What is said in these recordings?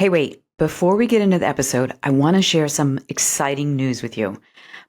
Hey, wait, before we get into the episode, I want to share some exciting news with you.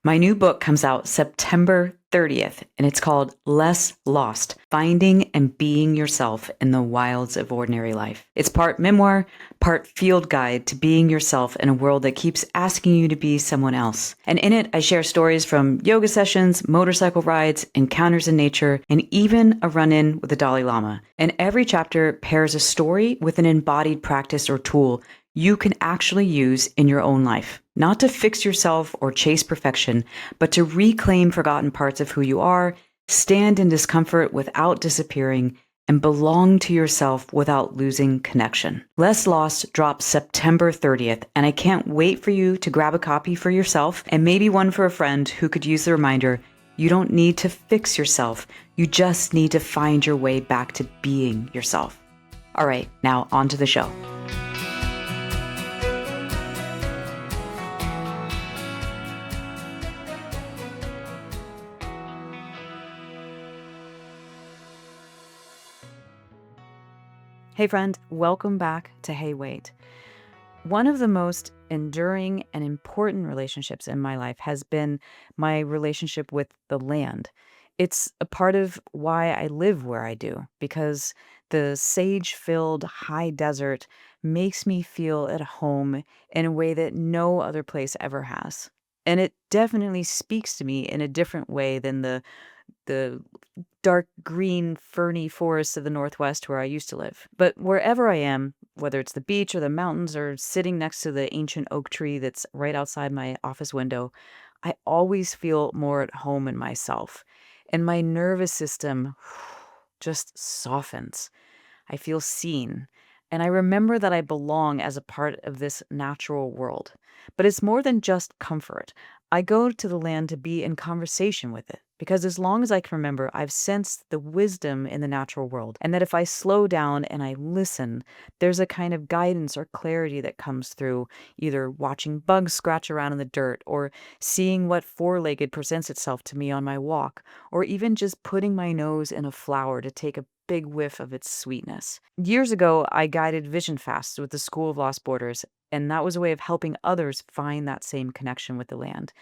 My new book comes out September 30th, and it's called Less Lost: Finding and Being Yourself in the Wilds of Ordinary Life. It's part memoir, part field guide to being yourself in a world that keeps asking you to be someone else. And in it, I share stories from yoga sessions, motorcycle rides, encounters in nature, and even a run-in with the Dalai Lama. And every chapter pairs a story with an embodied practice or tool you can actually use in your own life, not to fix yourself or chase perfection, but to reclaim forgotten parts of who you are, stand in discomfort without disappearing, and belong to yourself without losing connection. Less Lost drops September 30th, and I can't wait for you to grab a copy for yourself and maybe one for a friend who could use the reminder you don't need to fix yourself. You just need to find your way back to being yourself. All right, now on to the show. Hey friend, welcome back to Hey Wait. One of the most enduring and important relationships in my life has been my relationship with the land. It's a part of why I live where I do, because the sage-filled high desert makes me feel at home in a way that no other place ever has. And it definitely speaks to me in a different way than the dark green ferny forests of the Northwest where I used to live. But wherever I am, whether it's the beach or the mountains or sitting next to the ancient oak tree that's right outside my office window, I always feel more at home in myself. And my nervous system just softens. I feel seen. And I remember that I belong as a part of this natural world. But it's more than just comfort. I go to the land to be in conversation with it. Because as long as I can remember, I've sensed the wisdom in the natural world. And that if I slow down and I listen, there's a kind of guidance or clarity that comes through either watching bugs scratch around in the dirt, or seeing what four-legged presents itself to me on my walk, or even just putting my nose in a flower to take a big whiff of its sweetness. Years ago, I guided vision fasts with the School of Lost Borders, and that was a way of helping others find that same connection with the land.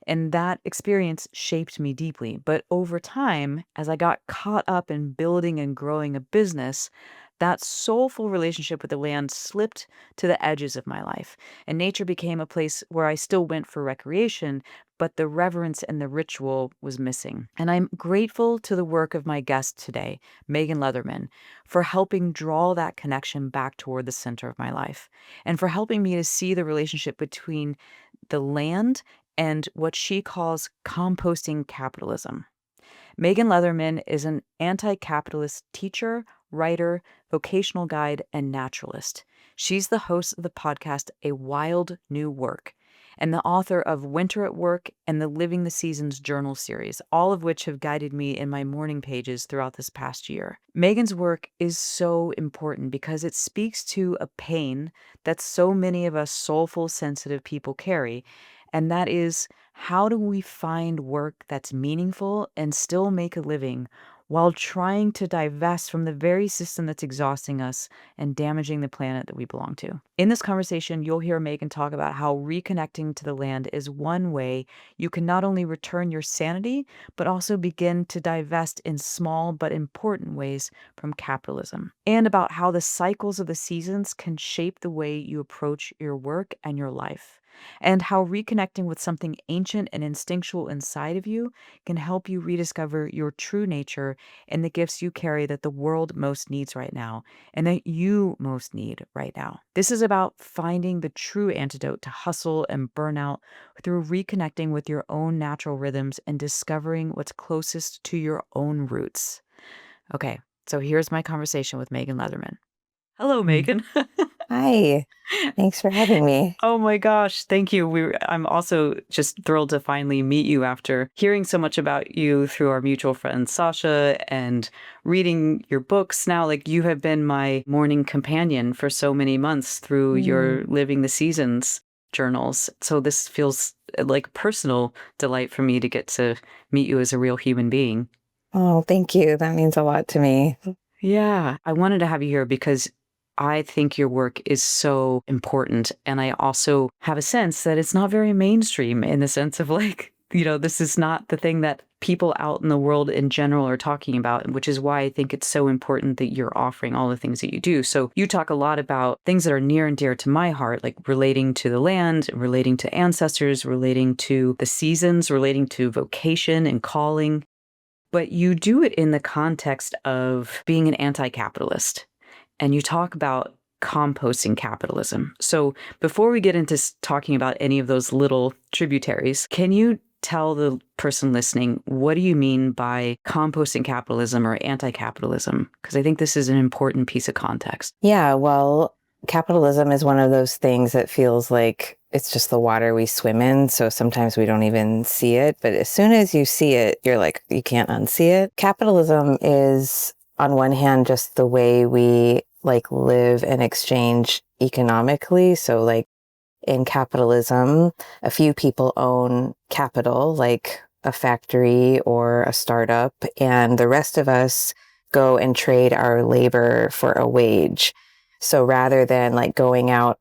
And that experience shaped me deeply. But over time, as I got caught up in building and growing a business, that soulful relationship with the land slipped to the edges of my life. And nature became a place where I still went for recreation, but the reverence and the ritual was missing. And I'm grateful to the work of my guest today, Megan Leatherman, for helping draw that connection back toward the center of my life, and for helping me to see the relationship between the land and what she calls composting capitalism. Megan Leatherman is an anti-capitalist teacher, writer, vocational guide, and naturalist. She's the host of the podcast A Wild New Work and the author of Winter at Work and the Living the Seasons journal series, all of which have guided me in my morning pages throughout this past year. Megan's work is so important because it speaks to a pain that so many of us soulful, sensitive people carry, and that is, how do we find work that's meaningful and still make a living while trying to divest from the very system that's exhausting us and damaging the planet that we belong to? In this conversation, you'll hear Megan talk about how reconnecting to the land is one way you can not only return your sanity, but also begin to divest in small but important ways from capitalism, and about how the cycles of the seasons can shape the way you approach your work and your life, and how reconnecting with something ancient and instinctual inside of you can help you rediscover your true nature and the gifts you carry that the world most needs right now and that you most need right now. This is about finding the true antidote to hustle and burnout through reconnecting with your own natural rhythms and discovering what's closest to your own roots. Okay, so here's my conversation with Megan Leatherman. Hello, Mm. Megan. Hi, thanks for having me. Oh my gosh, thank you. I'm also just thrilled to finally meet you after hearing so much about you through our mutual friend Sasha and reading your books now. Like, you have been my morning companion for so many months through your Mm. Living the Seasons journals. So this feels like personal delight for me to get to meet you as a real human being. Oh, thank you. That means a lot to me. Yeah, I wanted to have you here because I think your work is so important. And I also have a sense that it's not very mainstream in the sense of like, this is not the thing that people out in the world in general are talking about, which is why I think it's so important that you're offering all the things that you do. So you talk a lot about things that are near and dear to my heart, like relating to the land, relating to ancestors, relating to the seasons, relating to vocation and calling. But you do it in the context of being an anti-capitalist. And you talk about composting capitalism. So before we get into talking about any of those little tributaries, can you tell the person listening, what do you mean by composting capitalism or anti-capitalism? Because I think this is an important piece of context. Yeah, well, capitalism is one of those things that feels like it's just the water we swim in. So sometimes we don't even see it. But as soon as you see it, you're like, you can't unsee it. Capitalism is, on one hand, just the way we like live and exchange economically. So like in capitalism, a few people own capital, like a factory or a startup, and the rest of us go and trade our labor for a wage. So rather than like going out,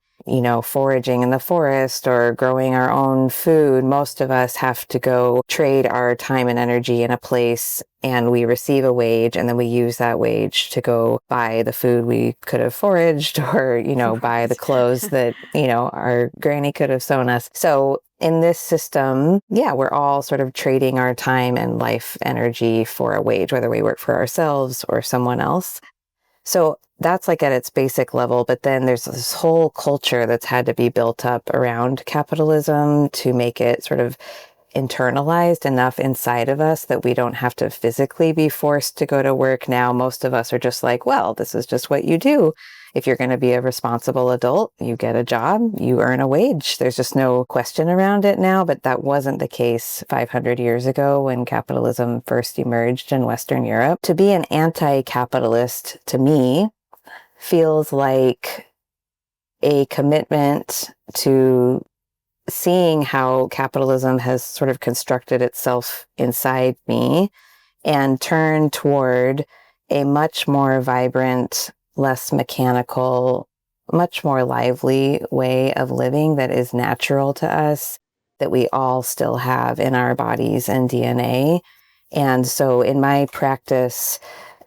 foraging in the forest or growing our own food, most of us have to go trade our time and energy in a place, and we receive a wage, and then we use that wage to go buy the food we could have foraged or, buy the clothes that, our granny could have sewn us. So in this system, yeah, we're all sort of trading our time and life energy for a wage, whether we work for ourselves or someone else. So that's like at its basic level. But then there's this whole culture that's had to be built up around capitalism to make it sort of internalized enough inside of us that we don't have to physically be forced to go to work. Now, most of us are just like, well, this is just what you do. If you're going to be a responsible adult, you get a job, you earn a wage. There's just no question around it now, but that wasn't the case 500 years ago when capitalism first emerged in Western Europe. To be an anti-capitalist, to me, feels like a commitment to seeing how capitalism has sort of constructed itself inside me and turn toward a much more vibrant, less mechanical, much more lively way of living that is natural to us, that we all still have in our bodies and DNA. And so in my practice,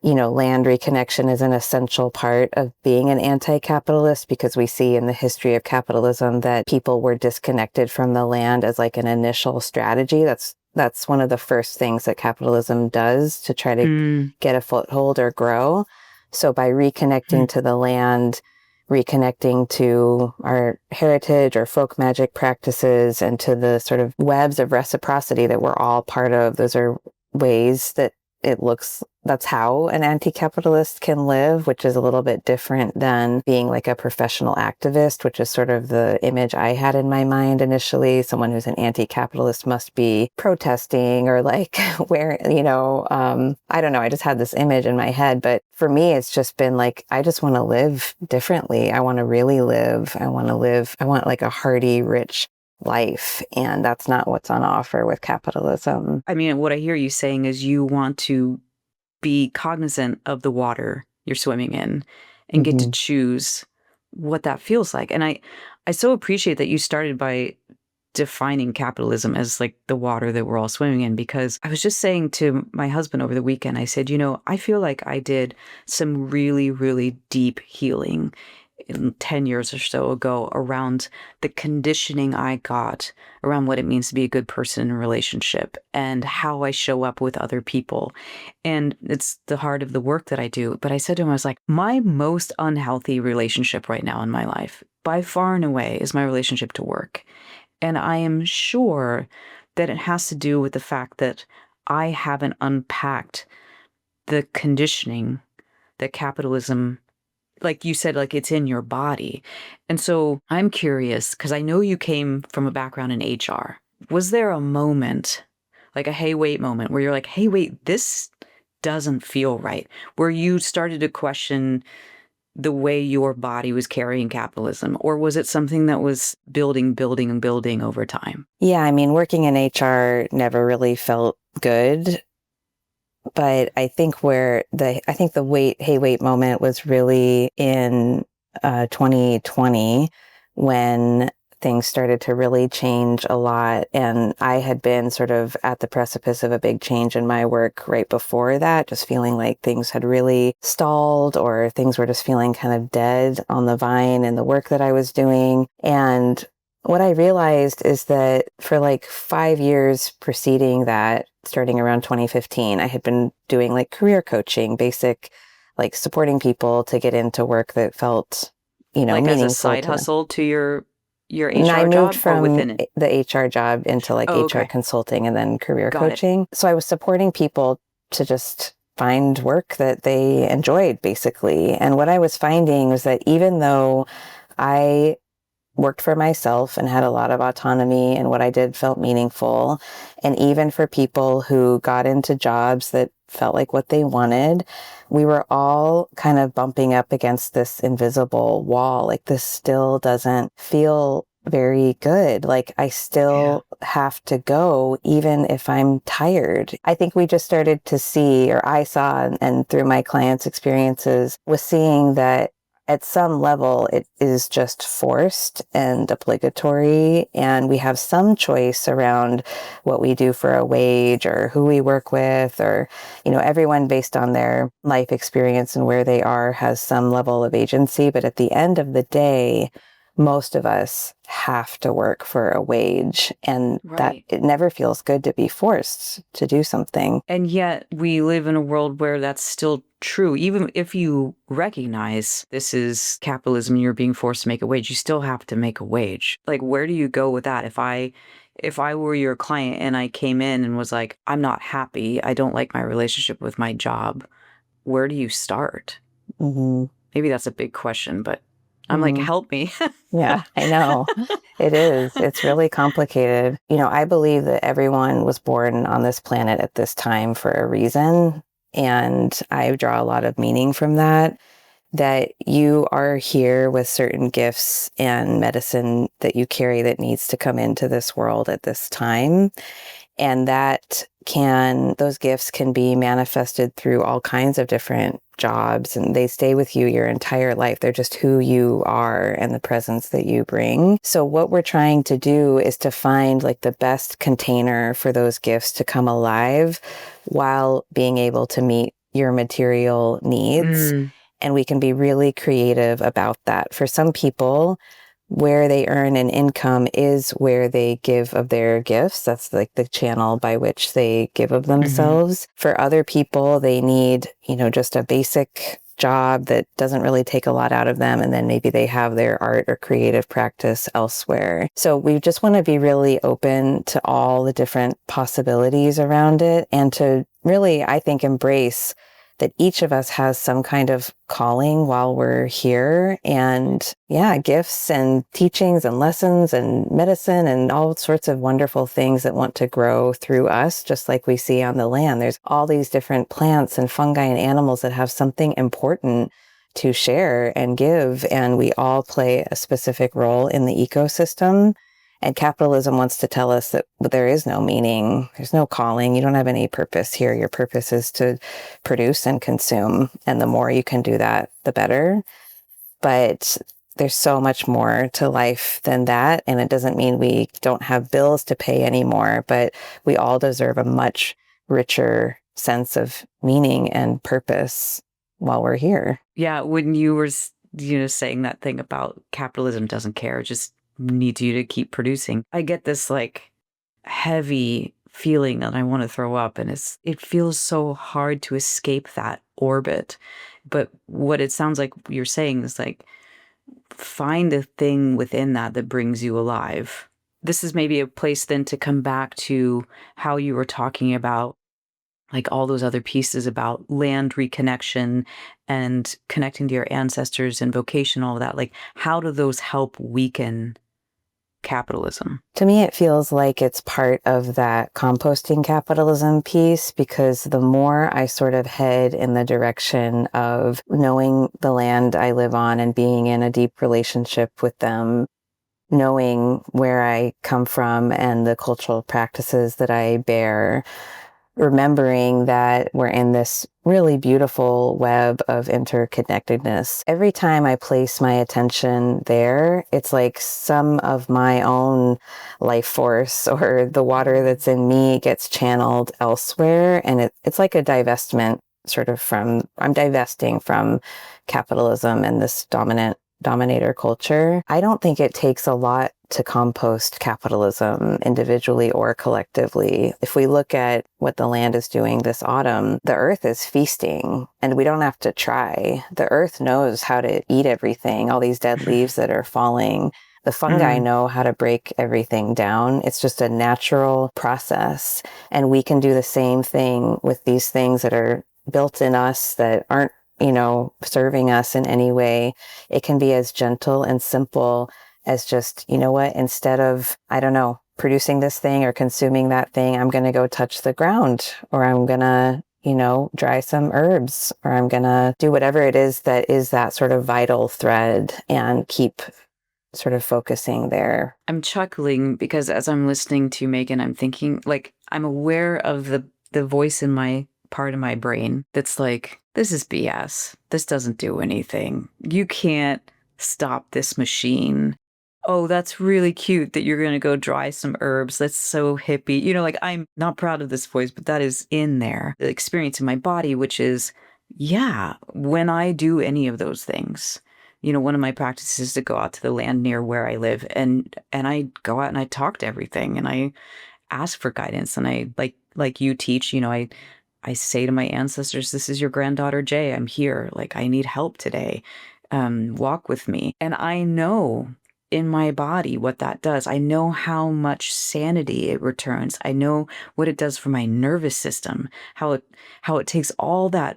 land reconnection is an essential part of being an anti-capitalist, because we see in the history of capitalism that people were disconnected from the land as like an initial strategy. That's one of the first things that capitalism does to try to get a foothold or grow. So by reconnecting to the land, reconnecting to our heritage or folk magic practices and to the sort of webs of reciprocity that we're all part of, those are ways that that's how an anti-capitalist can live, which is a little bit different than being like a professional activist, which is sort of the image I had in my mind initially. Someone who's an anti-capitalist must be protesting or like wearing, I don't know. I just had this image in my head. But for me, it's just been like, I just want to live differently. I want to really live. I want like a hearty, rich life. And that's not what's on offer with capitalism. I mean, what I hear you saying is you want to be cognizant of the water you're swimming in and get to choose what that feels like. And I so appreciate that you started by defining capitalism as like the water that we're all swimming in, because I was just saying to my husband over the weekend, I said, I feel like I did some really, really deep healing 10 years or so ago around the conditioning I got around what it means to be a good person in a relationship and how I show up with other people. And it's the heart of the work that I do. But I said to him, I was like, my most unhealthy relationship right now in my life, by far and away, is my relationship to work. And I am sure that it has to do with the fact that I haven't unpacked the conditioning that capitalism, like you said, like it's in your body. And so I'm curious, because I know you came from a background in HR. Was there a moment, like a hey, wait moment, where you're like, hey, wait, this doesn't feel right? Where you started to question the way your body was carrying capitalism? Or was it something that was building and building over time? Yeah, I mean, working in HR never really felt good. But I think the wait moment was really in 2020 when things started to really change a lot. And I had been sort of at the precipice of a big change in my work right before that, just feeling like things had really stalled or things were just feeling kind of dead on the vine in the work that I was doing. And what I realized is that for like 5 years preceding that, starting around 2015, I had been doing like career coaching, basic like supporting people to get into work that felt, Like as a meaningful side to them. hustle to your And I HR moved job or from within it? the HR job into like Oh, HR okay. consulting and then career Got it. coaching. So I was supporting people to just find work that they enjoyed, basically. And what I was finding was that even though I worked for myself and had a lot of autonomy and what I did felt meaningful. And even for people who got into jobs that felt like what they wanted, we were all kind of bumping up against this invisible wall. Like this still doesn't feel very good. Like I Yeah. still have to go even if I'm tired. I think we just started to see, or I saw, and through my clients' experiences, was seeing that at some level, it is just forced and obligatory, and we have some choice around what we do for a wage or who we work with, or, everyone based on their life experience and where they are has some level of agency. But at the end of the day, most of us have to work for a wage, and that Right. it never feels good to be forced to do something. And yet we live in a world where that's still true. Even if you recognize this is capitalism and you're being forced to make a wage, you still have to make a wage. Like, where do you go with that? If I were your client and I came in and was like, I'm not happy, I don't like my relationship with my job, where do you start? Mm-hmm. Maybe that's a big question, but I'm like, Mm-hmm. help me. Yeah, I know. It is. It's really complicated. I believe that everyone was born on this planet at this time for a reason. And I draw a lot of meaning from that you are here with certain gifts and medicine that you carry that needs to come into this world at this time. And those gifts can be manifested through all kinds of different jobs, and they stay with you your entire life. They're just who you are and the presence that you bring. So what we're trying to do is to find like the best container for those gifts to come alive while being able to meet your material needs. Mm, And we can be really creative about that. For some people, where they earn an income is where they give of their gifts. That's like the channel by which they give of mhm. themselves. For other people, they need, just a basic job that doesn't really take a lot out of them. And then maybe they have their art or creative practice elsewhere. So we just want to be really open to all the different possibilities around it and to really, I think, embrace that each of us has some kind of calling while we're here, and gifts and teachings and lessons and medicine and all sorts of wonderful things that want to grow through us, just like we see on the land. There's all these different plants and fungi and animals that have something important to share and give, and we all play a specific role in the ecosystem. And capitalism wants to tell us that there is no meaning, there's no calling, you don't have any purpose here. Your purpose is to produce and consume. And the more you can do that, the better. But there's so much more to life than that. And it doesn't mean we don't have bills to pay anymore, but we all deserve a much richer sense of meaning and purpose while we're here. Yeah, when you were, saying that thing about capitalism doesn't care, it just needs you to keep producing. I get this like heavy feeling that I want to throw up, and it feels so hard to escape that orbit. But what it sounds like you're saying is like find a thing within that that brings you alive. This is maybe a place then to come back to how you were talking about like all those other pieces about land reconnection and connecting to your ancestors and vocational, all that. Like, how do those help weaken capitalism? To me, it feels like it's part of that composting capitalism piece, because the more I sort of head in the direction of knowing the land I live on and being in a deep relationship with them, knowing where I come from and the cultural practices that I bear, remembering that we're in this really beautiful web of interconnectedness. Every time I place my attention there, it's like some of my own life force or the water that's in me gets channeled elsewhere. And it's like a divestment sort of I'm divesting from capitalism and this dominator culture. I don't think it takes a lot to compost capitalism individually or collectively. If we look at what the land is doing this autumn, the earth is feasting and we don't have to try. The earth knows how to eat everything, all these dead leaves that are falling. The fungi Mm. know how to break everything down. It's just a natural process. And we can do the same thing with these things that are built in us that aren't, serving us in any way. It can be as gentle and simple as just, you know what, instead of, I don't know, producing this thing or consuming that thing, I'm going to go touch the ground, or I'm going to, dry some herbs, or I'm going to do whatever it is that sort of vital thread and keep sort of focusing there. I'm chuckling because as I'm listening to Megan, I'm thinking, like, I'm aware of the voice in my part of my brain that's like, this is BS. This doesn't do anything. You can't stop this machine. Oh, that's really cute that you're going to go dry some herbs. That's so hippie. Like, I'm not proud of this voice, but that is in there. The experience in my body, which is, yeah, when I do any of those things, one of my practices is to go out to the land near where I live, and I go out and I talk to everything and I ask for guidance, and I like you teach, I say to my ancestors, this is your granddaughter Jay. I'm here. Like, I need help today. Walk with me. And I know in my body what that does. I know how much sanity it returns. I know what it does for my nervous system, how it takes all that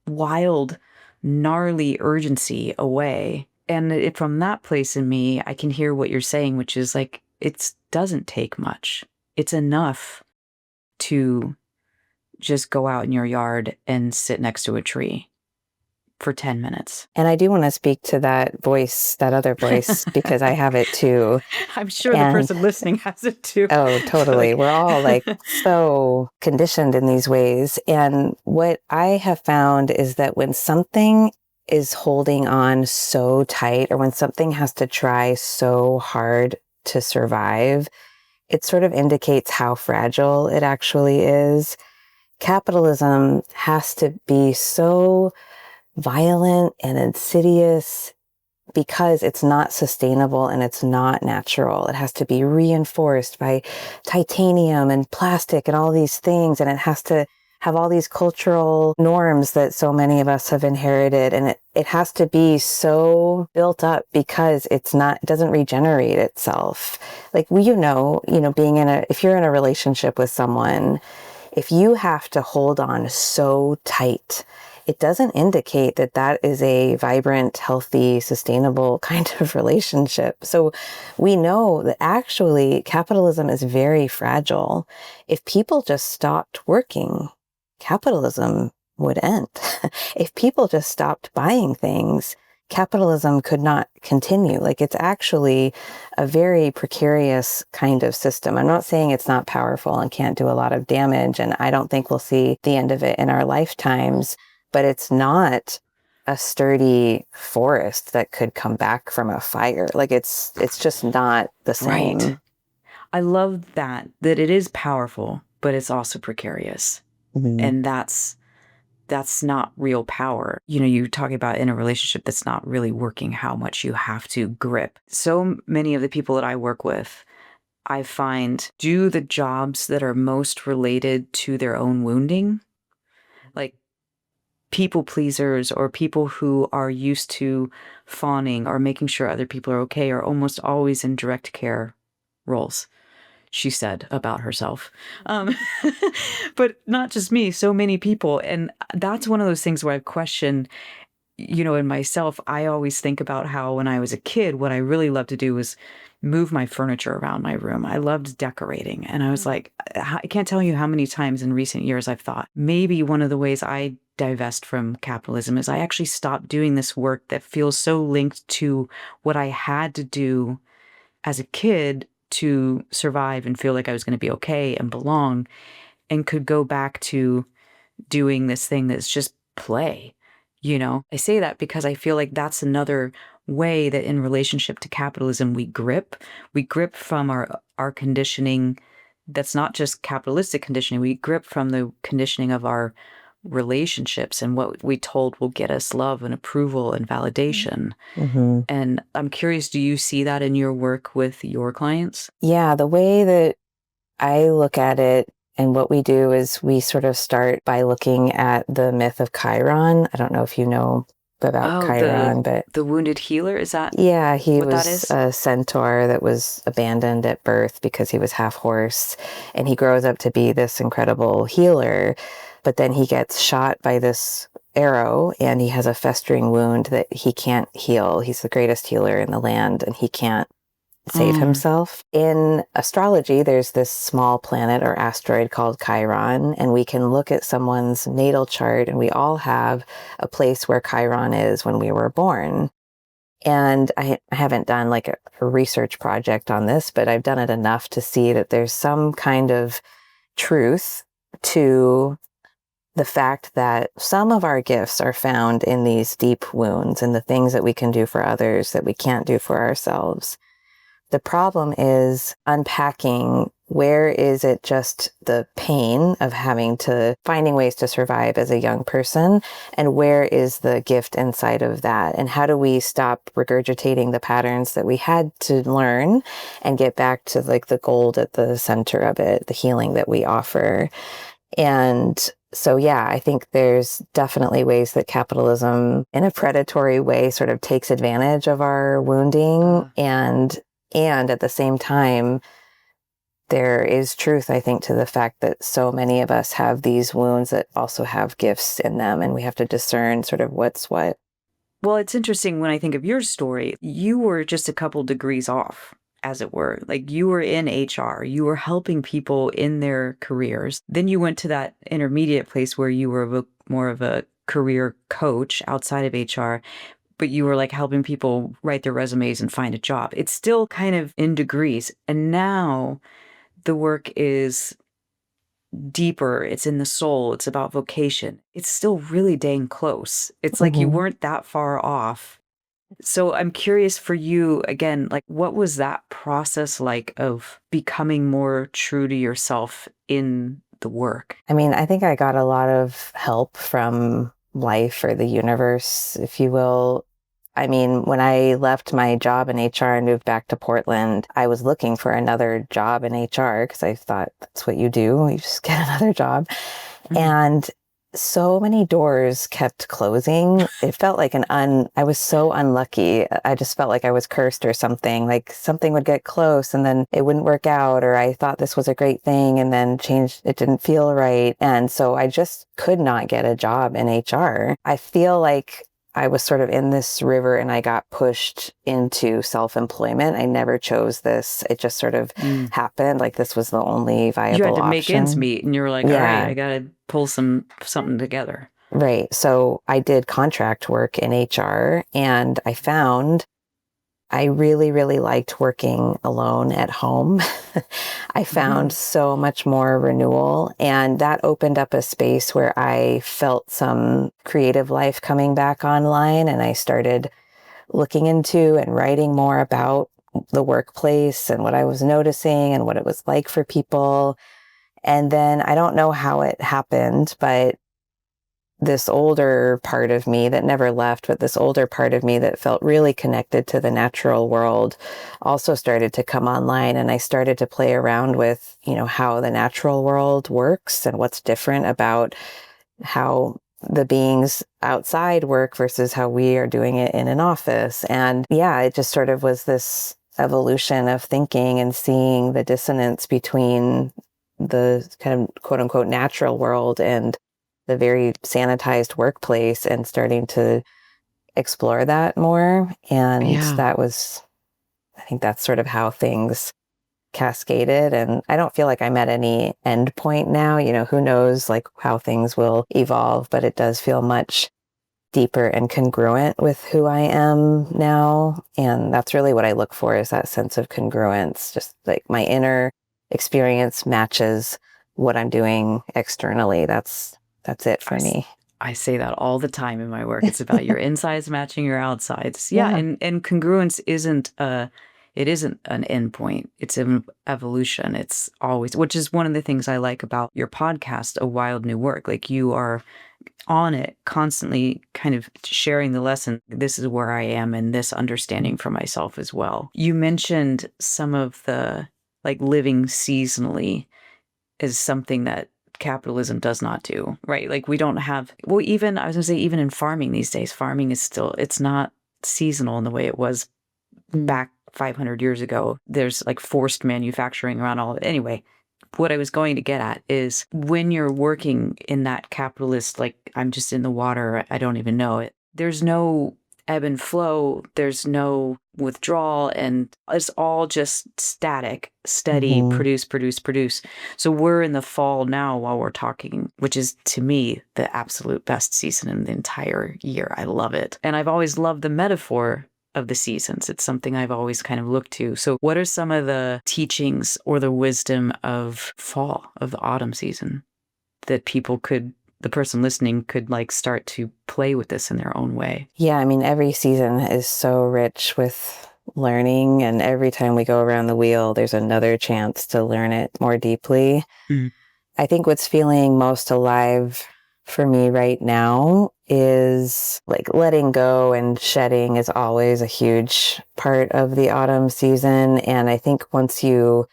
wild, gnarly urgency away. And from that place in me, I can hear what you're saying, which is like, it doesn't take much. It's enough to just go out in your yard and sit next to a tree for 10 minutes. And I do want to speak to that voice, that other voice, because I have it too. I'm sure the And person listening has it too. oh, totally. We're all like so conditioned in these ways. And what I have found is that when something is holding on so tight, or when something has to try so hard to survive, it sort of indicates how fragile it actually is. Capitalism has to be so violent and insidious because it's not sustainable and it's not natural. It has to be reinforced by titanium and plastic and all these things. And it has to have all these cultural norms that so many of us have inherited. And it has to be so built up because it doesn't regenerate itself. Like, if you're in a relationship with someone, if you have to hold on so tight, it doesn't indicate that that is a vibrant, healthy, sustainable kind of relationship. So we know that actually capitalism is very fragile. If people just stopped working, capitalism would end. If people just stopped buying things, capitalism could not continue. Like, it's actually a very precarious kind of system. I'm not saying it's not powerful and can't do a lot of damage, and I don't think we'll see the end of it in our lifetimes, but it's not a sturdy forest that could come back from a fire. Like, it's just not the same. Right. I love that it is powerful, but it's also precarious. Mm-hmm. And that's not real power. You talk about in a relationship that's not really working, how much you have to grip. So many of the people that I work with, I find, do the jobs that are most related to their own wounding. Like, people pleasers or people who are used to fawning or making sure other people are okay are almost always in direct care roles, she said about herself. But not just me, so many people. And that's one of those things where I've questioned, in myself. I always think about how when I was a kid, what I really loved to do was move my furniture around my room. I loved decorating. And I was like, I can't tell you how many times in recent years I've thought maybe one of the ways I divest from capitalism is I actually stopped doing this work that feels so linked to what I had to do as a kid to survive and feel like I was going to be okay and belong. and could go back to doing this thing that's just play. I say that because I feel like that's another way that in relationship to capitalism we grip from our conditioning. That's not just capitalistic conditioning. We grip from the conditioning of our relationships and what we told will get us love and approval and validation. Mm-hmm. And I'm curious, do you see that in your work with your clients? Yeah, the way that I look at it and what we do is we sort of start by looking at the myth of Chiron. I don't know if you know about Oh, Chiron, but the wounded healer, is that yeah, he what that was is? a centaur that was abandoned at birth because he was half horse. And he grows up to be this incredible healer, but then he gets shot by this arrow and he has a festering wound that he can't heal. He's the greatest healer in the land and he can't save Mm. himself. In astrology, there's this small planet or asteroid called Chiron, and we can look at someone's natal chart and we all have a place where Chiron is when we were born. And I haven't done like a research project on this, but I've done it enough to see that there's some kind of truth to the fact that some of our gifts are found in these deep wounds and the things that we can do for others that we can't do for ourselves. The problem is unpacking where is it just the pain of finding ways to survive as a young person, and where is the gift inside of that? And how do we stop regurgitating the patterns that we had to learn and get back to like the gold at the center of it, the healing that we offer? And so, yeah, I think there's definitely ways that capitalism in a predatory way sort of takes advantage of our wounding, and at the same time, there is truth, I think, to the fact that so many of us have these wounds that also have gifts in them, and we have to discern sort of what's what. Well, it's interesting when I think of your story, you were just a couple degrees off, as it were. Like you were in HR, you were helping people in their careers. Then you went to that intermediate place where you were more of a career coach outside of HR, but you were like helping people write their resumes and find a job. It's still kind of in degrees. And now the work is deeper. It's in the soul. It's about vocation. It's still really dang close. It's like you Mm-hmm. weren't that far off. So I'm curious for you again, like what was that process like of becoming more true to yourself in the work? I mean, I think I got a lot of help from life or the universe, if you will. I mean, when I left my job in HR and moved back to Portland, I was looking for another job in HR because I thought that's what you do. You just get another job. Mhm. And so many doors kept closing. It felt like I was so unlucky. I just felt like I was cursed or something. Like something would get close and then it wouldn't work out, or I thought this was a great thing and then it didn't feel right. And so I just could not get a job in HR. I feel like I was sort of in this river and I got pushed into self-employment. I never chose this. It just sort of Mm. happened. Like this was the only You had viable to make ends option. meet and you were like, all right, Yeah. I got to pull something together. Right. So I did contract work in HR and I found I really, really liked working alone at home. I found so much more renewal, and that opened up a space where I felt some creative life coming back online. And I started looking into and writing more about the workplace and what I was noticing and what it was like for people. And then I don't know how it happened, but this older part of me that never left, but this older part of me that felt really connected to the natural world also started to come online. And I started to play around with, how the natural world works and what's different about how the beings outside work versus how we are doing it in an office. And yeah, it just sort of was this evolution of thinking and seeing the dissonance between the kind of quote unquote natural world and the very sanitized workplace, and starting to explore that more. And Yeah. I think that's sort of how things cascaded. And I don't feel like I'm at any end point now. Who knows like how things will evolve, but it does feel much deeper and congruent with who I am now. And that's really what I look for, is that sense of congruence. Just like my inner experience matches what I'm doing externally. That's it I, for s- me. I say that all the time in my work. It's about your insides matching your outsides. Yeah, Yeah. and congruence isn't it isn't an endpoint. It's an evolution. It's always, which is one of the things I like about your podcast, A Wild New Work. Like you are on it constantly, kind of sharing the lesson. This is where I am, and this understanding for myself as well. You mentioned some of the like living seasonally is something that capitalism does not do, right? Like we don't have, well, even I was gonna say, even in farming these days, farming is still, it's not seasonal in the way it was back 500 years ago. There's like forced manufacturing around all of it. Anyway, what I was going to get at is when you're working in that capitalist, like I'm just in the water, I don't even know it. There's no ebb and flow, there's no withdrawal, and it's all just static, steady, Hmm. produce, produce, produce. So we're in the fall now while we're talking, which is to me the absolute best season in the entire year. I love it. And I've always loved the metaphor of the seasons. It's something I've always kind of looked to. So, what are some of the teachings or the wisdom of fall, of the autumn season, that people could, the person listening could like start to play with this in their own way? Yeah, I mean, every season is so rich with learning, and every time we go around the wheel, there's another chance to learn it more deeply. Mm. I think what's feeling most alive for me right now is like letting go, and shedding is always a huge part of the autumn season. And I think once you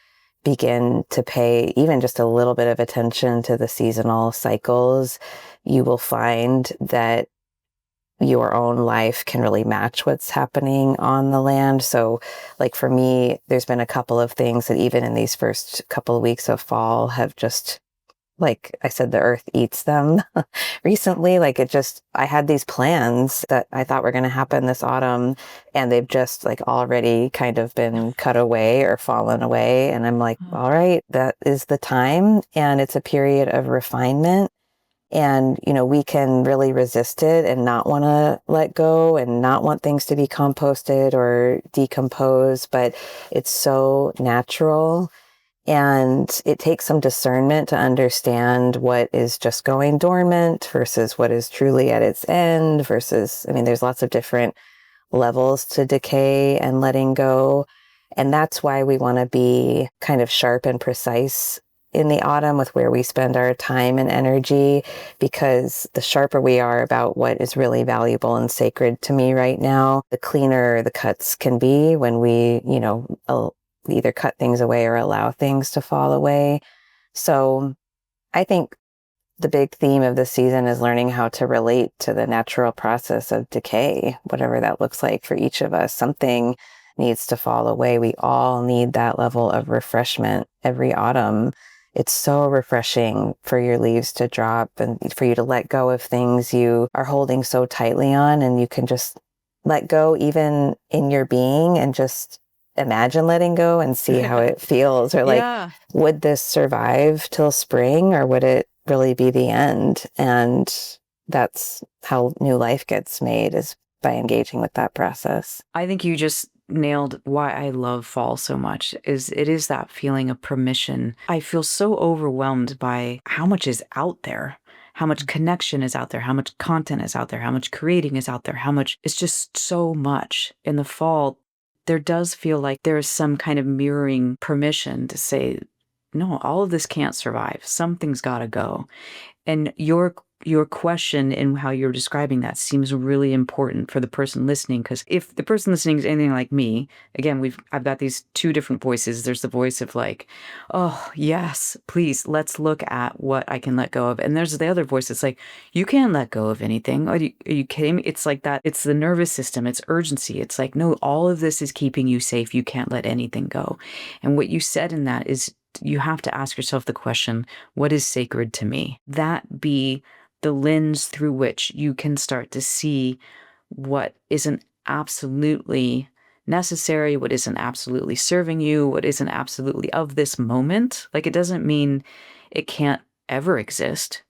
begin to pay even just a little bit of attention to the seasonal cycles, you will find that your own life can really match what's happening on the land. So, like for me, there's been a couple of things that even in these first couple of weeks of fall have just, like I said, the earth eats them recently. Like it just, I had these plans that I thought were going to happen this autumn, and they've just like already kind of been cut away or fallen away. And I'm like, all right, that is the time. And it's a period of refinement. And, you know, we can really resist it and not want to let go and not want things to be composted or decomposed, but it's so natural. And it takes some discernment to understand what is just going dormant versus what is truly at its end versus, I mean, there's lots of different levels to decay and letting go. And that's why we want to be kind of sharp and precise in the autumn with where we spend our time and energy, because the sharper we are about what is really valuable and sacred to me right now, the cleaner the cuts can be when we, you know, either cut things away or allow things to fall away. So I think the big theme of this season is learning how to relate to the natural process of decay, whatever that looks like for each of us. Something needs to fall away. We all need that level of refreshment every autumn. It's so refreshing for your leaves to drop and for you to let go of things you are holding so tightly on, and you can just let go even in your being and just imagine letting go and see how it feels. Or like, Yeah. would this survive till spring, or would it really be the end? And that's how new life gets made, is by engaging with that process. I think you just nailed why I love fall so much. Is it is that feeling of permission. I feel so overwhelmed by how much is out there, how much connection is out there, how much content is out there, how much creating is out there, how much, it's just so much. In the fall, there does feel like there's some kind of mirroring permission to say, no, all of this can't survive. Something's got to go. And your question and how you're describing that seems really important for the person listening, because if the person listening is anything like me, again, I've got these two different voices. There's the voice of like, oh yes, please, let's look at what I can let go of. And there's the other voice that's like, you can't let go of anything. Are you kidding me? It's like that. It's the nervous system. It's urgency. It's like, no, all of this is keeping you safe. You can't let anything go. And what you said in that is, you have to ask yourself the question, what is sacred to me? That be the lens through which you can start to see what isn't absolutely necessary, what isn't absolutely serving you, what isn't absolutely of this moment. Like, it doesn't mean it can't ever exist.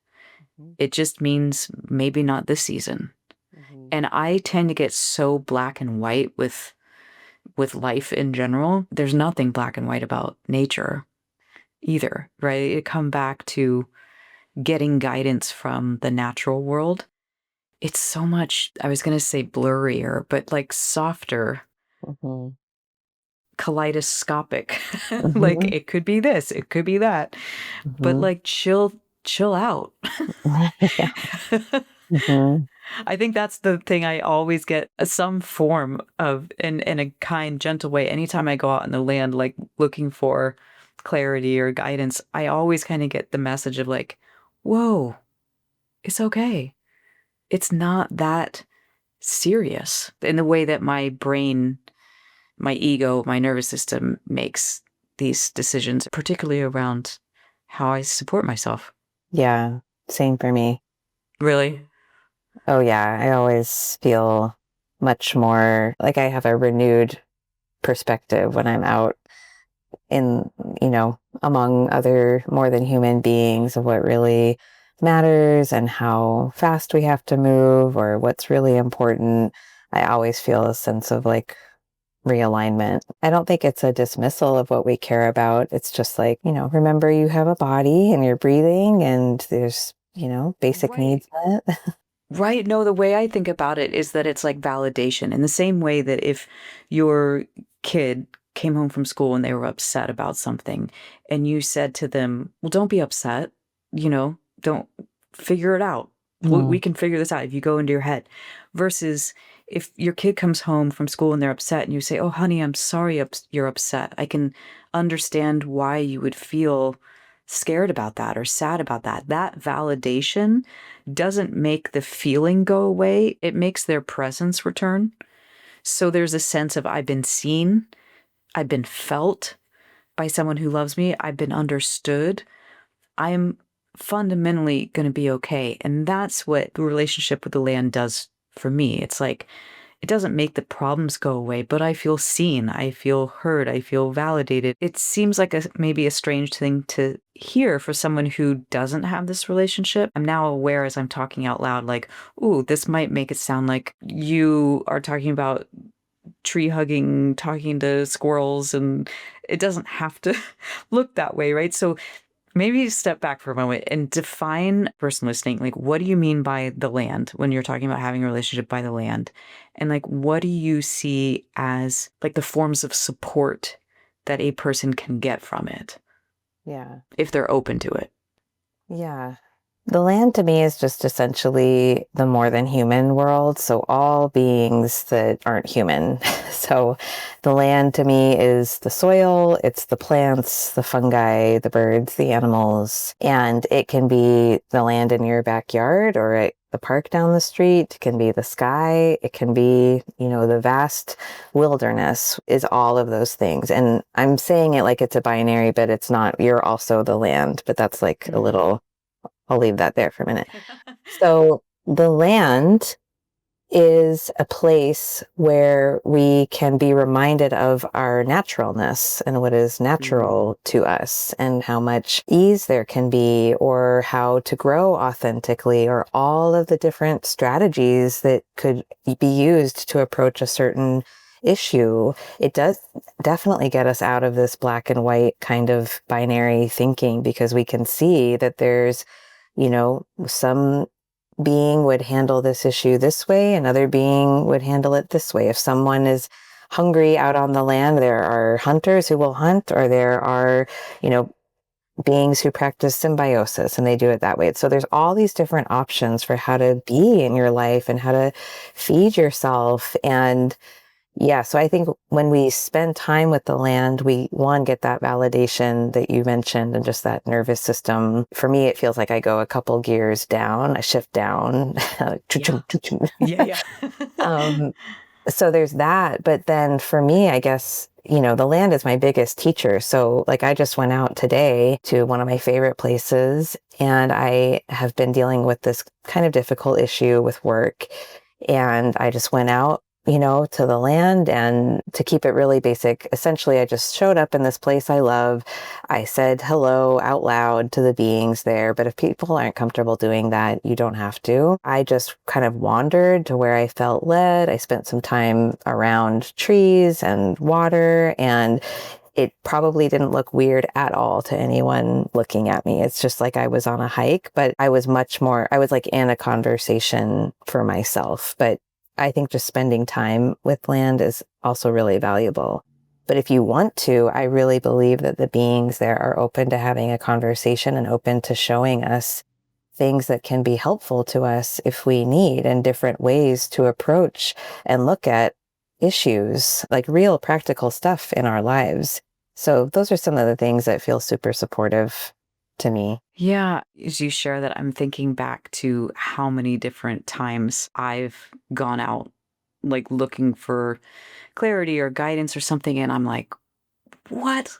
It just means maybe not this season. And I tend to get so black and white with life in general. There's nothing black and white about nature. either, right? It come back to getting guidance from the natural world. It's so much, I was going to say blurrier, but like softer, Mhm. kaleidoscopic. Like Mhm. it could be this, it could be that, but Mhm. like chill out. Yeah. Mhm. I think that's the thing I always get some form of in a kind, gentle way. Anytime I go out in the land, like looking for clarity or guidance, I always kind of get the message of like, whoa, it's okay. It's not that serious in the way that my brain, my ego, my nervous system makes these decisions, particularly around how I support myself. Yeah. Same for me. Really? Oh, yeah. I always feel much more like I have a renewed perspective when I'm out in, among other more than human beings of what really matters and how fast we have to move or what's really important. I always feel a sense of like realignment. I don't think it's a dismissal of what we care about. It's just like, remember you have a body and you're breathing and there's, basic Right. needs met. Right. No, the way I think about it is that it's like validation in the same way that if your kid came home from school and they were upset about something and you said to them, well, don't be upset, don't figure it out. We Mm, can figure this out if you go into your head. Versus if your kid comes home from school and they're upset and you say, oh, honey, I'm sorry you're upset. I can understand why you would feel scared about that or sad about that. That validation doesn't make the feeling go away, it makes their presence return. So there's a sense of I've been seen, I've been felt by someone who loves me, I've been understood. I'm fundamentally going to be okay. And that's what the relationship with the land does for me. It's like it doesn't make the problems go away, but I feel seen, I feel heard, I feel validated. It seems like maybe a strange thing to hear for someone who doesn't have this relationship. I'm now aware as I'm talking out loud, like, ooh, this might make it sound like you are talking about tree hugging, talking to squirrels, and it doesn't have to look that way, right? So maybe step back for a moment and define person listening. Like, what do you mean by the land when you're talking about having a relationship by the land? And like, what do you see as like the forms of support that a person can get from it yeah. if they're open to it? Yeah. The land to me is just essentially the more than human world. So all beings that aren't human. So the land to me is the soil, it's the plants, the fungi, the birds, the animals, and it can be the land in your backyard or at the park down the street. It can be the sky. It can be, the vast wilderness is all of those things. And I'm saying it like it's a binary, but it's not. You're also the land, but that's like a Mm. little I'll leave that there for a minute. So the land is a place where we can be reminded of our naturalness and what is Mm. natural to us and how much ease there can be or how to grow authentically or all of the different strategies that could be used to approach a certain issue. It does definitely get us out of this black and white kind of binary thinking because we can see that there's some being would handle this issue this way, another being would handle it this way. If someone is hungry out on the land, there are hunters who will hunt, or there are, you know, beings who practice symbiosis and they do it that way. So there's all these different options for how to be in your life and how to feed yourself. And yeah, so I think when we spend time with the land, we, one, get that validation that you mentioned and just that nervous system. For me, it feels like I go a couple gears down, I shift down. Yeah. Choo-choo, choo-choo. Yeah. Yeah. um, so there's that. But then for me, I guess, the land is my biggest teacher. So like I just went out today to one of my favorite places and I have been dealing with this kind of difficult issue with work. And I just went out, to the land and to keep it really basic. Essentially, I just showed up in this place I love. I said hello out loud to the beings there. But if people aren't comfortable doing that, you don't have to. I just kind of wandered to where I felt led. I spent some time around trees and water and it probably didn't look weird at all to anyone looking at me. It's just like I was on a hike, but I was like in a conversation for myself. But I think just spending time with land is also really valuable. But if you want to, I really believe that the beings there are open to having a conversation and open to showing us things that can be helpful to us if we need, and different ways to approach and look at issues, like real practical stuff in our lives. So those are some of the things that feel super supportive to me. Yeah, as you share that, I'm thinking back to how many different times I've gone out, like looking for clarity or guidance or something, and I'm like, what?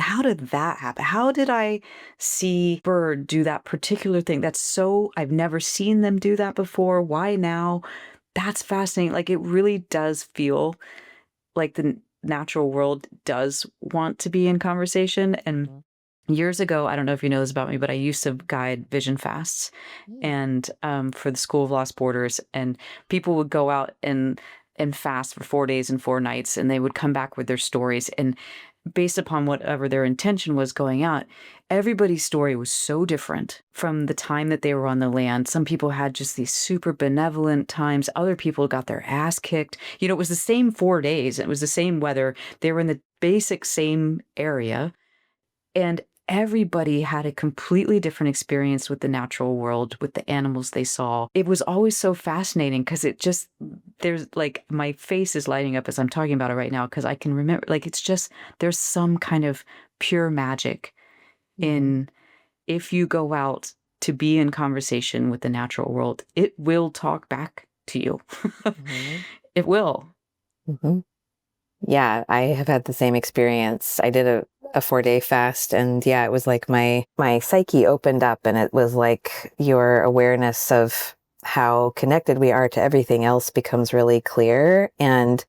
How did that happen? How did I see bird do that particular thing? That's so, I've never seen them do that before. Why now? That's fascinating. Like, it really does feel like the natural world does want to be in conversation. And years ago, I don't know if you know this about me, but I used to guide vision fasts and for the School of Lost Borders, and people would go out and fast for 4 days and 4 nights, and they would come back with their stories. And based upon whatever their intention was going out, everybody's story was so different from the time that they were on the land. Some people had just these super benevolent times. Other people got their ass kicked. You know, it was the same 4 days. It was the same weather. They were in the basic same area. And everybody had a completely different experience with the natural world, with the animals they saw. It was always so fascinating because it just, there's like, my face is lighting up as I'm talking about it right now because I can remember, like, it's just, there's some kind of pure magic in if you go out to be in conversation with the natural world, it will talk back to you. It will. Mm-hmm. Yeah, I have had the same experience. I did a 4-day fast, and yeah, it was like my psyche opened up, and it was like your awareness of how connected we are to everything else becomes really clear. And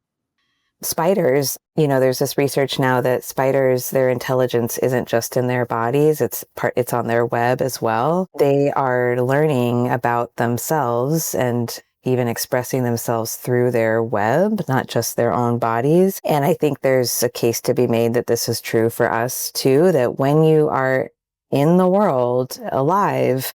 spiders, there's this research now that spiders, their intelligence isn't just in their bodies, it's on their web as well. They are learning about themselves and even expressing themselves through their web, not just their own bodies. And I think there's a case to be made that this is true for us too, that when you are in the world alive,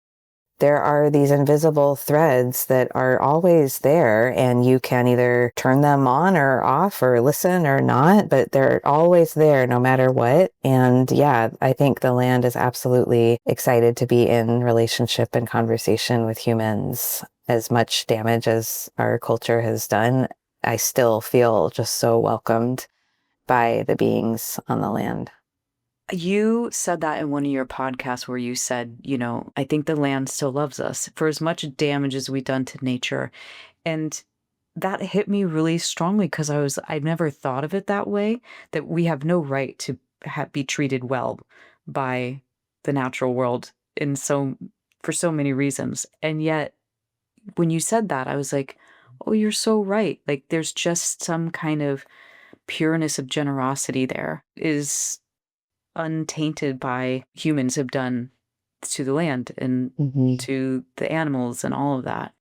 there are these invisible threads that are always there, and you can either turn them on or off or listen or not, but they're always there no matter what. And yeah, I think the land is absolutely excited to be in relationship and conversation with humans. As much damage as our culture has done, I still feel just so welcomed by the beings on the land. You said that in one of your podcasts where you said, I think the land still loves us for as much damage as we've done to nature. And that hit me really strongly because I've never thought of it that way, that we have no right to be treated well by the natural world for so many reasons. And yet, when you said that, I was like, oh, you're so right. Like, there's just some kind of pureness of generosity there is untainted by humans have done to the land and to the animals and all of that.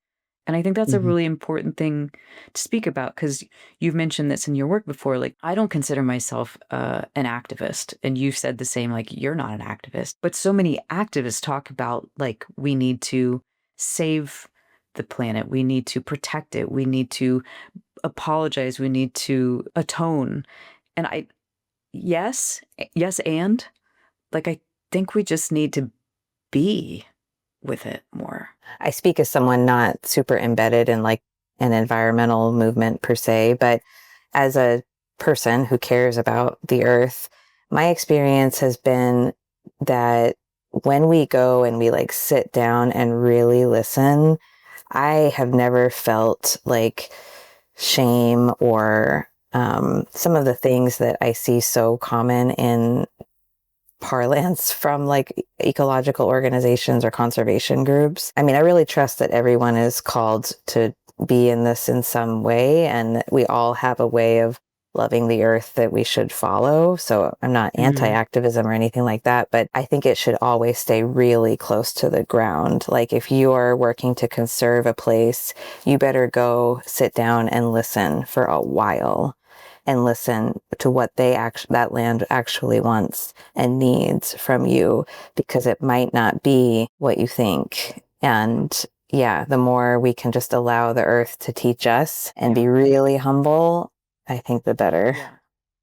And I think that's a really important thing to speak about because you've mentioned this in your work before. Like, I don't consider myself an activist. And you've said the same, like, you're not an activist. But so many activists talk about, like, we need to save the planet. We need to protect it. We need to apologize. We need to atone. And yes, and like, I think we just need to be with it more. I speak as someone not super embedded in like an environmental movement per se, but as a person who cares about the earth, my experience has been that when we go and we like sit down and really listen, I have never felt like shame or some of the things that I see so common in parlance from like ecological organizations or conservation groups. I mean, I really trust that everyone is called to be in this in some way, and we all have a way of loving the earth that we should follow. So I'm not anti-activism or anything like that, but I think it should always stay really close to the ground. Like, if you are working to conserve a place, you better go sit down and listen for a while and listen to what that land actually wants and needs from you, because it might not be what you think. And yeah, the more we can just allow the earth to teach us and be really humble, I think the better. Yeah.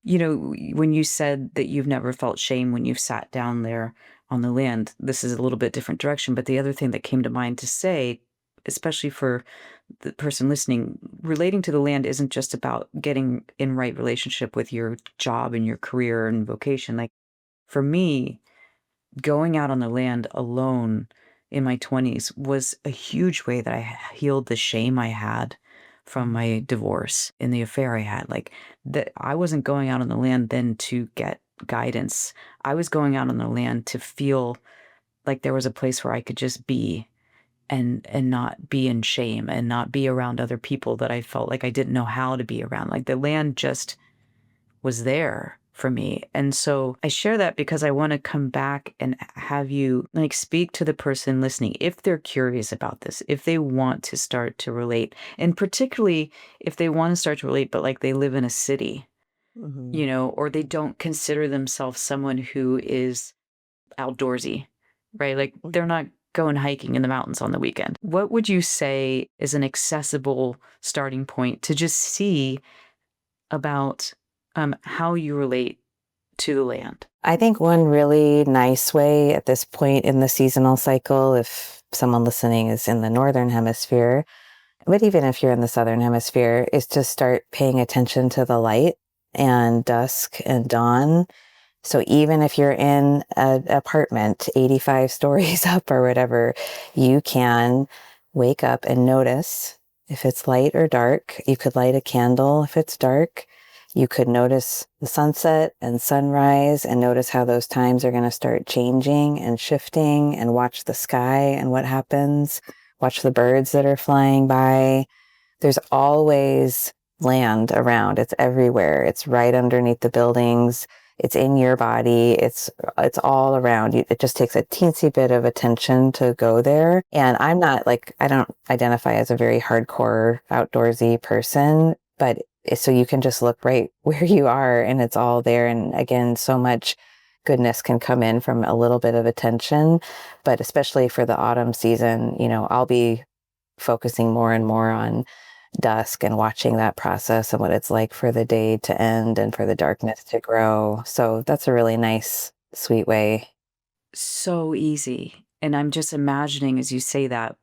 You know, when you said that you've never felt shame when you've sat down there on the land, this is a little bit different direction. But the other thing that came to mind to say, especially for the person listening, relating to the land isn't just about getting in right relationship with your job and your career and vocation. Like for me, going out on the land alone in my 20s was a huge way that I healed the shame I had from my divorce and the affair I had. Like that I wasn't going out on the land then to get guidance. I was going out on the land to feel like there was a place where I could just be and not be in shame and not be around other people that I felt like I didn't know how to be around. Like the land just was there for me. And so I share that because I want to come back and have you like speak to the person listening if they're curious about this, if they want to start to relate, and particularly if they want to start to relate, but like they live in a city, Mm-hmm. you know, or they don't consider themselves someone who is outdoorsy, right? Like they're not going hiking in the mountains on the weekend. What would you say is an accessible starting point to just see about how you relate to the land? I think one really nice way at this point in the seasonal cycle, if someone listening is in the northern hemisphere, but even if you're in the southern hemisphere, is to start paying attention to the light and dusk and dawn. So even if you're in an apartment 85 stories up or whatever, you can wake up and notice if it's light or dark. You could light a candle if it's dark. You could notice the sunset and sunrise and notice how those times are going to start changing and shifting, and watch the sky and what happens. Watch the birds that are flying by. There's always land around. It's everywhere. It's right underneath the buildings. It's in your body. It's all around you. It just takes a teensy bit of attention to go there. And I'm not like, I don't identify as a very hardcore outdoorsy person, but so you can just look right where you are and it's all there. And again, so much goodness can come in from a little bit of attention, but especially for the autumn season, you know, I'll be focusing more and more on dusk and watching that process and what it's like for the day to end and for the darkness to grow. So that's a really nice, sweet way. So easy. And I'm just imagining as you say that,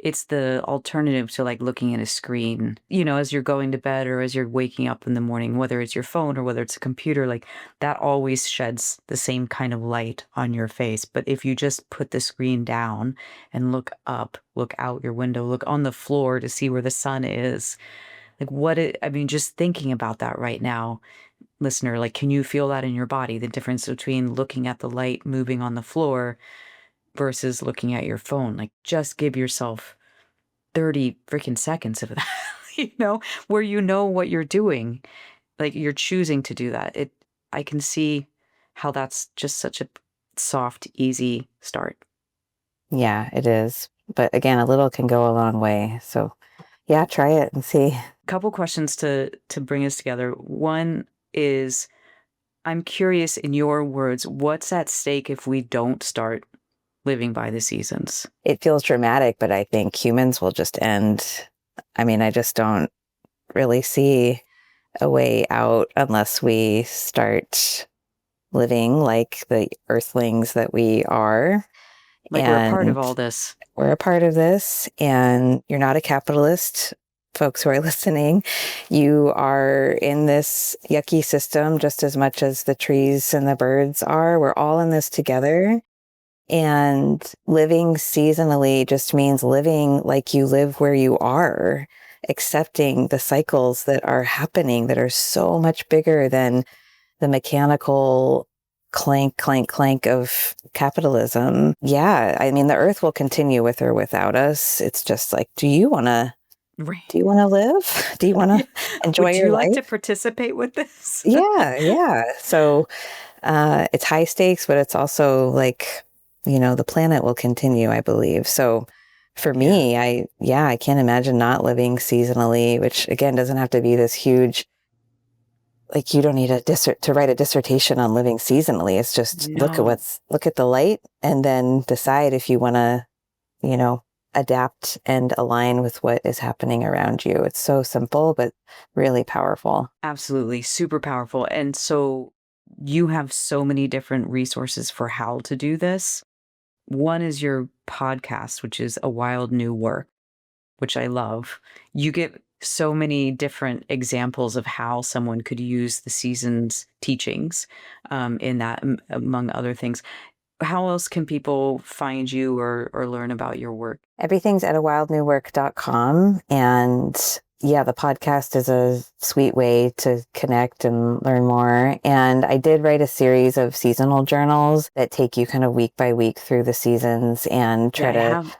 it's the alternative to like looking at a screen, you know, as you're going to bed or as you're waking up in the morning, whether it's your phone or whether it's a computer, like that always sheds the same kind of light on your face. But if you just put the screen down and look up, look out your window, look on the floor to see where the sun is, like I mean, just thinking about that right now, listener, like, can you feel that in your body? The difference between looking at the light moving on the floor versus looking at your phone. Like, just give yourself 30 freaking seconds of that, you know, where you know what you're doing. Like, you're choosing to do that. I can see how that's just such a soft, easy start. Yeah, it is. But again, a little can go a long way. So yeah, try it and see. Couple questions to bring us together. One is, I'm curious in your words, what's at stake if we don't start living by the seasons? It feels dramatic, but I think humans will just end. I mean, I just don't really see a way out unless we start living like the earthlings that we are. Like we're a part of And all this. we're a part of this, and you're not a capitalist, folks who are listening. You are in this yucky system just as much as the trees and the birds are. We're all in this together. And living seasonally just means living like you live where you are, accepting the cycles that are happening that are so much bigger than the mechanical clank, clank, clank of capitalism. Yeah, I mean, the earth will continue with or without us. It's just like, do you want to Right. live? Do you want Yeah. to enjoy Would your you like life? to participate with this? Yeah, yeah. So it's high stakes, but it's also like, you know, the planet will continue, I believe. So for Yeah. me, I can't imagine not living seasonally, which again doesn't have to be this huge like you don't need to write a dissertation on living seasonally. It's just No. look at the light and then decide if you want to, you know, adapt and align with what is happening around you. It's so simple, but really powerful. Absolutely, super powerful. And so you have so many different resources for how to do this. One is your podcast, which is A Wild New Work, which I love. You get so many different examples of how someone could use the season's teachings in that, among other things. How else can people find you or learn about your work? Everything's at awildnewwork.com. And yeah, the podcast is a sweet way to connect and learn more. And I did write a series of seasonal journals that take you kind of week by week through the seasons and Yeah, try I to, have.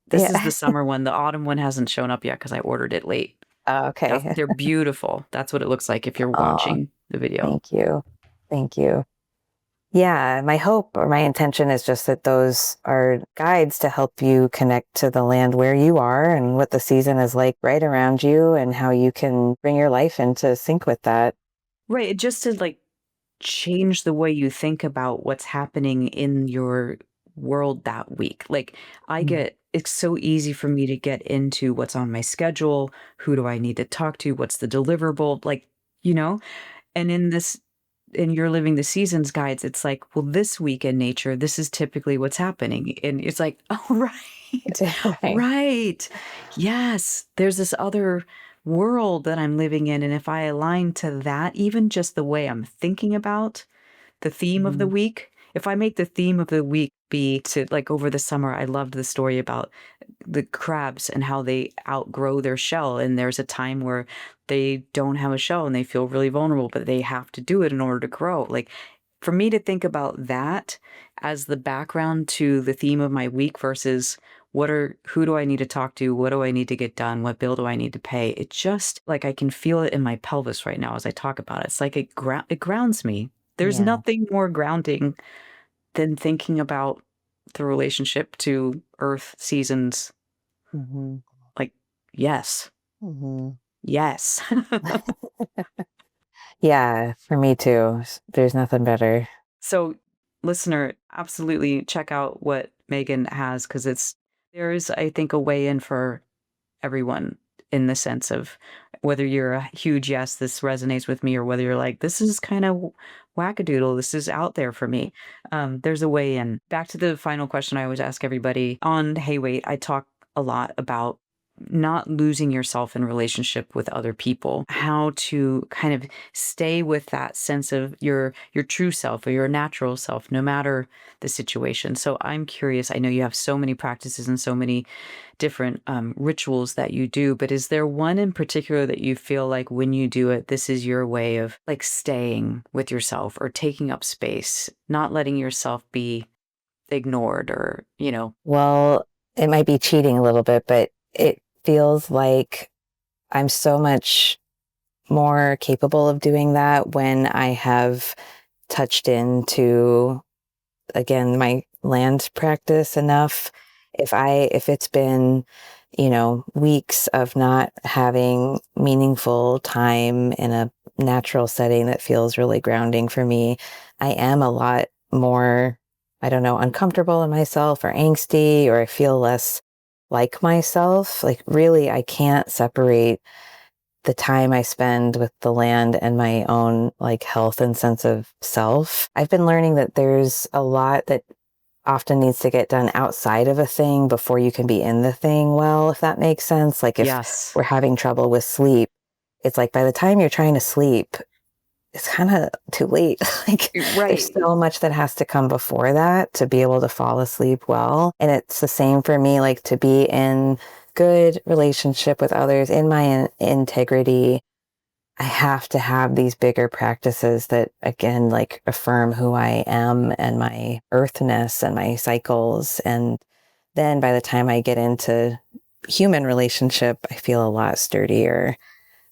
This is the yeah. summer one. The autumn one hasn't shown up yet because I ordered it late. Okay. They're beautiful. That's what it looks like if you're Oh, watching the video. thank you. Thank you. Yeah, my hope or my intention is just that those are guides to help you connect to the land where you are and what the season is like right around you and how you can bring your life into sync with that. Right, just to, like, change the way you think about what's happening in your world that week. Like, Mm. it's so easy for me to get into what's on my schedule, who do I need to talk to, what's the deliverable, like, you know? And in your living the seasons guides, it's like, well, this week in nature, this is typically what's happening. And it's like, oh, right. Right. Right. Yes. There's this other world that I'm living in. And if I align to that, even just the way I'm thinking about the theme of the Mhm. week, if I make the theme of the week be to like over the summer, I loved the story about the crabs and how they outgrow their shell. And there's a time where they don't have a shell and they feel really vulnerable, but they have to do it in order to grow. Like for me to think about that as the background to the theme of my week versus who do I need to talk to? What do I need to get done? What bill do I need to pay? It just like I can feel it in my pelvis right now as I talk about it. It's like it grounds me. There's Yeah. nothing more grounding than thinking about the relationship to earth, seasons, Hmm. like, yes, Hmm. yes. Yeah, for me too. There's nothing better. So, listener, absolutely check out what Megan has because there is, I think, a way in for everyone in the sense of whether you're a huge yes, this resonates with me, or whether you're like, this is kind of wackadoodle, this is out there for me. There's a way in. Back to the final question I always ask everybody on Hey Wait, I talk a lot about not losing yourself in relationship with other people, how to kind of stay with that sense of your true self or your natural self, no matter the situation. So I'm curious. I know you have so many practices and so many different rituals that you do, but is there one in particular that you feel like when you do it, this is your way of like staying with yourself or taking up space, not letting yourself be ignored or, Well, it might be cheating a little bit, but it feels like I'm so much more capable of doing that when I have touched into, again, my land practice enough. If it's been, weeks of not having meaningful time in a natural setting that feels really grounding for me, I am a lot more, I don't know, uncomfortable in myself or angsty, or I feel less like myself. Like, really, I can't separate the time I spend with the land and my own like health and sense of self. I've been learning that there's a lot that often needs to get done outside of a thing before you can be in the thing well, if that makes sense. Like if yes, we're having trouble with sleep, it's like by the time you're trying to sleep, it's kind of too late. Like there's right. so much that has to come before that to be able to fall asleep well. And it's the same for me, like to be in good relationship with others in my integrity. I have to have these bigger practices that again, like affirm who I am and my earthness and my cycles. And then by the time I get into human relationship, I feel a lot sturdier.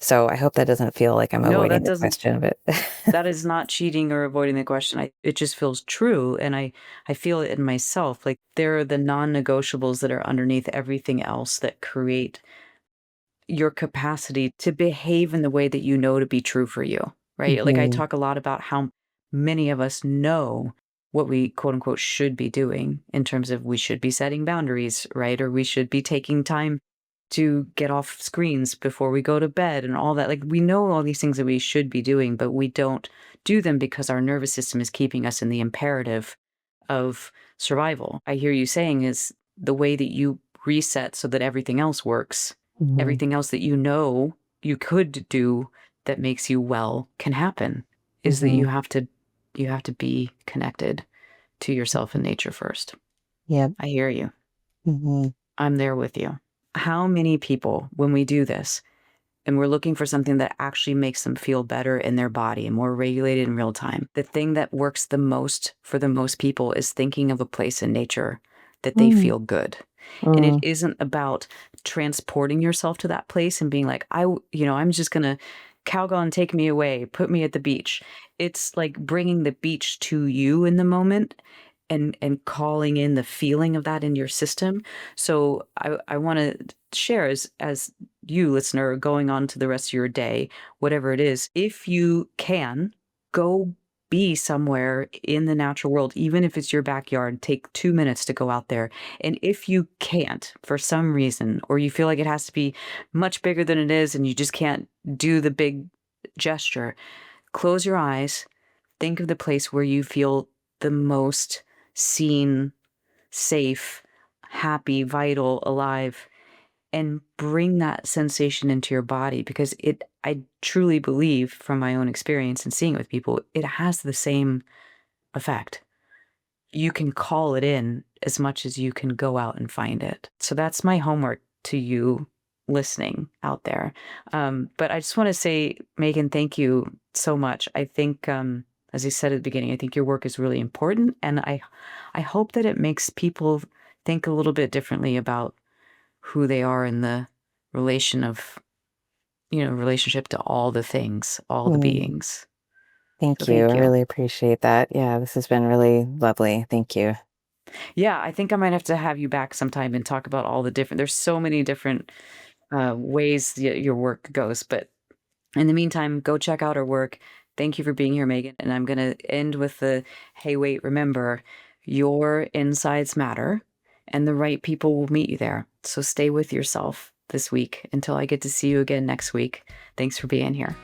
So I hope that doesn't feel like I'm No, avoiding that the doesn't. question, but That is not cheating or avoiding the question. It just feels true, and I feel it in myself. Like there are the non-negotiables that are underneath everything else that create your capacity to behave in the way that you know to be true for you. right? Like, I Mhm. talk a lot about how many of us know what we quote unquote should be doing in terms of we should be setting boundaries, right? Or we should be taking time to get off screens before we go to bed and all that. Like, we know all these things that we should be doing, but we don't do them because our nervous system is keeping us in the imperative of survival. I hear you saying is the way that you reset so that everything else works, Mhm. everything else that you know you could do that makes you well can happen, is that Mhm. you have to be connected to yourself and nature first. Yep. I hear you. Mhm. I'm there with you. How many people, when we do this, and we're looking for something that actually makes them feel better in their body and more regulated in real time, the thing that works the most for the most people is thinking of a place in nature that they Mm. feel good. And it Mm. isn't about transporting yourself to that place and being like, I'm just going to Calgon take me away, put me at the beach. It's like bringing the beach to you in the moment and calling in the feeling of that in your system. So I want to share as you listener going on to the rest of your day, whatever it is, if you can go be somewhere in the natural world, even if it's your backyard, take 2 minutes to go out there. And if you can't for some reason, or you feel like it has to be much bigger than it is and you just can't do the big gesture, close your eyes, think of the place where you feel the most seen, safe, happy, vital, alive, and bring that sensation into your body because I truly believe from my own experience and seeing it with people, it has the same effect. You can call it in as much as you can go out and find it. So that's my homework to you listening out there. But I just want to say, Megan, thank you so much. I think, as I said at the beginning, I think your work is really important, and I hope that it makes people think a little bit differently about who they are in the relation of, relationship to all the things, all the Mm. beings. So Thank you. I thank you. really appreciate that. Yeah, this has been really lovely. Thank you. Yeah, I think I might have to have you back sometime and talk about all the different there's so many different, ways your work goes, but in the meantime, go check out her work. Thank you for being here, Megan, and I'm gonna end with the, "Hey, wait, remember, your insides matter, and the right people will meet you there, so stay with yourself this week until I get to see you again next week. Thanks for being here."